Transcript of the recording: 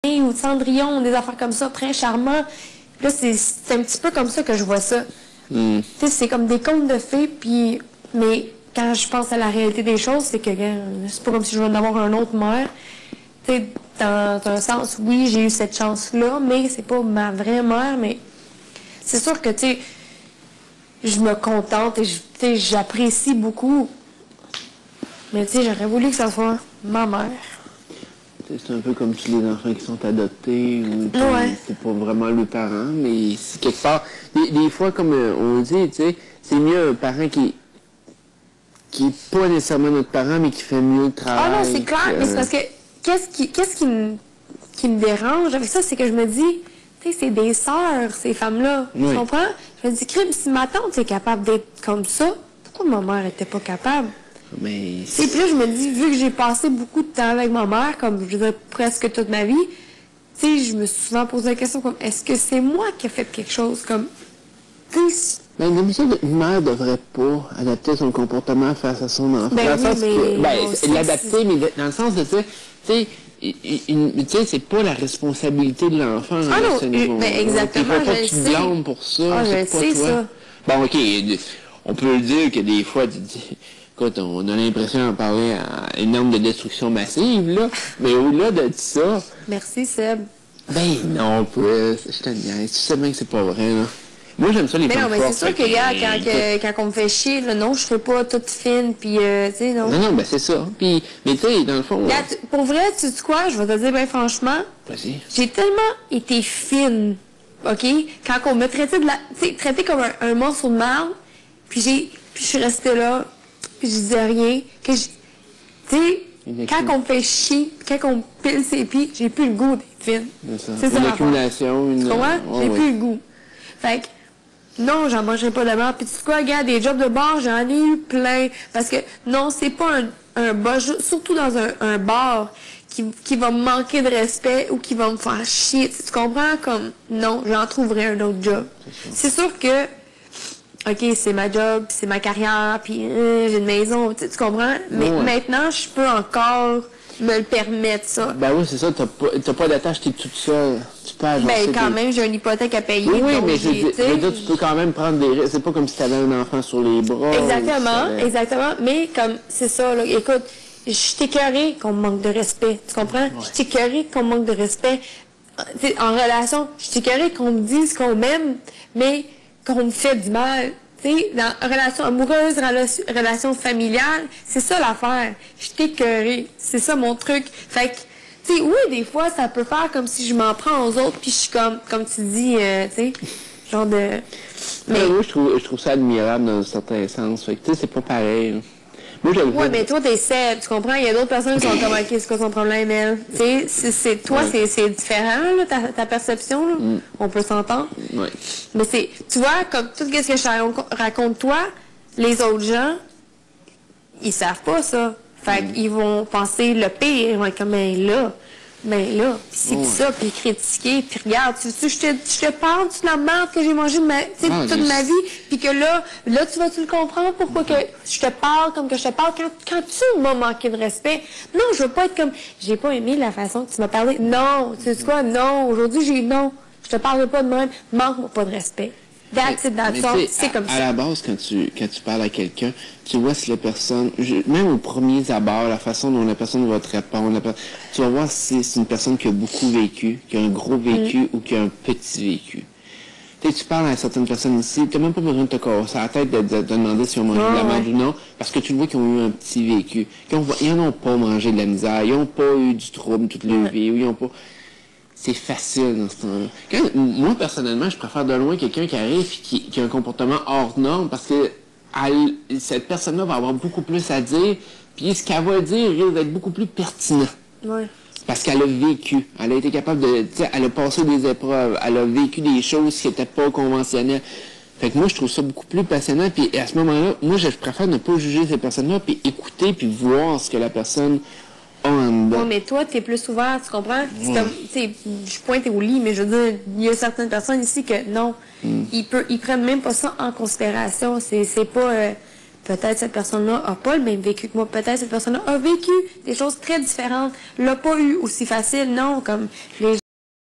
ou Cendrillon, des affaires comme ça, très charmants. Là, c'est un petit peu comme ça que je vois ça. Tu sais, c'est comme des contes de fées, puis... Mais quand je pense à la réalité des choses, c'est que c'est pas comme si je venais d'avoir un autre mère. Tu sais, dans un sens, oui, j'ai eu cette chance-là, mais c'est pas ma vraie mère, mais c'est sûr que, tu sais, je me contente et j'apprécie beaucoup. Mais tu sais, j'aurais voulu que ça soit ma mère. C'est un peu comme tous les enfants qui sont adoptés ou c'est pas vraiment le parent, mais c'est quelque part. Des fois, comme on dit, tu sais, c'est mieux un parent qui est pas nécessairement notre parent, mais qui fait mieux le travail. Ah non, c'est clair, mais c'est parce que qu'est-ce qui me dérange avec ça, c'est que je me dis, tu sais, c'est des sœurs, ces femmes-là. Tu comprends? Je me dis, crime, si ma tante est capable d'être comme ça, pourquoi ma mère était pas capable? Mais... Et puis là, je me dis, vu que j'ai passé beaucoup de temps avec ma mère, comme je dirais presque toute ma vie, tu sais, je me suis souvent posé la question comme, est-ce que c'est moi qui ai fait quelque chose comme... Mais d'habitude, une mère ne devrait pas adapter son comportement face à son enfant. Ben dans le oui, sens que, l'adapter, mais dans le sens de dire, tu sais, c'est pas la responsabilité de l'enfant à ce niveau. Ben exactement, il faut pas que tu blâmes pour ça, c'est pas toi. Ça. Bon, OK, on peut le dire que des fois, écoute, on a l'impression d'en parler à une norme de destruction massive, là, mais au-delà de ça... Merci, Seb. Ben non, je te niaise, tu sais bien que c'est pas vrai, là. Moi, j'aime ça les femmes fortes. Mais non, mais c'est sûr que, quand on me fait chier, là, non, je serai pas toute fine, puis, tu sais, non. Non, ben c'est ça. Puis, mais tu sais, dans le fond... Pour vrai, tu sais quoi, je vais te dire, ben franchement, j'ai tellement été fine, OK, quand on me traitait traité comme un morceau de marde, puis je suis restée là, puis je disais rien, tu sais, quand on me fait chier, quand on me pile ses pieds, j'ai plus le goût d'être fine. C'est ça. Une accumulation, tu comprends? J'ai plus le goût. Fait que, non, j'en mangerai pas de merde. Puis tu sais quoi, regarde, des jobs de bar, j'en ai eu plein. Parce que, non, c'est pas un bas, surtout dans un bar qui va me manquer de respect ou qui va me faire chier. Tu comprends? Comme, non, j'en trouverai un autre job. C'est sûr que, OK, c'est ma job, c'est ma carrière, puis j'ai une maison, tu comprends? Mais maintenant, je peux encore me le permettre, ça. Ben oui, c'est ça, t'as pas d'attache, t'es toute seule. Tu peux avancer. Ben quand même, j'ai une hypothèque à payer. Oui, mais je veux dire, tu peux quand même prendre des risques. C'est pas comme si t'avais un enfant sur les bras. Exactement. Mais comme, c'est ça, là, écoute, je suis écœurée qu'on me manque de respect, tu comprends? Je suis écœurée qu'on me manque de respect. T'sais, en relation, je suis écœurée qu'on me dise qu'on m'aime, mais qu'on me fait du mal. T'sais, dans relation amoureuse, relation familiale, c'est ça l'affaire. Je suis écœurée. C'est ça mon truc. Fait que, tu sais, oui, des fois, ça peut faire comme si je m'en prends aux autres, puis je suis comme tu dis, tu sais, genre de... Mais moi, je trouve ça admirable dans un certain sens. Fait que, tu sais, c'est pas pareil. Là. Moi, ouais, mais toi, t'es Seb, tu comprends? Il y a d'autres personnes qui sont comme, OK, c'est quoi son problème, elle? Tu sais, toi, c'est différent, là, ta perception, là. On peut s'entendre. Oui. Mais tu vois, comme tout ce que je raconte toi, les autres gens, ils savent pas ça. Fait qu'ils vont penser le pire, ils vont être comme, mais là, c'est ça, puis critiquer, puis regarde, je te parle de la merde que j'ai mangée toute ma vie, puis que là, tu le comprendre pourquoi que je te parle comme que je te parle quand tu m'as manqué de respect. Non, je veux pas être comme, j'ai pas aimé la façon que tu m'as parlé. Non, tu sais quoi, non, aujourd'hui, non, je te parlerai pas de même, manque-moi pas de respect. C'est comme ça. À la base, quand tu parles à quelqu'un, tu vois si la personne, même aux premiers abords, la façon dont la personne va te répondre, tu vas voir si c'est une personne qui a beaucoup vécu, qui a un gros vécu ou qui a un petit vécu. Tu parles à certaines personnes ici, tu n'as même pas besoin de te casser la tête de demander si on mange de la merde ou non, parce que tu le vois qu'ils ont eu un petit vécu. Ils n'en ont pas mangé de la misère, ils n'ont pas eu du trouble toute leur vie, ou ils n'ont pas... C'est facile dans ce temps-là. Moi, personnellement, je préfère de loin quelqu'un qui arrive et qui a un comportement hors norme parce que cette personne-là va avoir beaucoup plus à dire, puis ce qu'elle va dire risque d'être beaucoup plus pertinent. Ouais. Parce qu'elle a vécu. Elle a été capable de... Elle a passé des épreuves. Elle a vécu des choses qui n'étaient pas conventionnelles. Fait que moi, je trouve ça beaucoup plus passionnant. Puis à ce moment-là, moi, je préfère ne pas juger ces personnes-là, puis écouter, puis voir ce que la personne... Oui, mais toi, t'es plus ouvert, tu comprends? C'est comme, tu sais, je pointe au lit, mais je veux dire, il y a certaines personnes ici que non, ils prennent même pas ça en considération. C'est pas, peut-être cette personne-là a pas le même vécu que moi. Peut-être cette personne-là a vécu des choses très différentes. L'a pas eu aussi facile, non. Comme les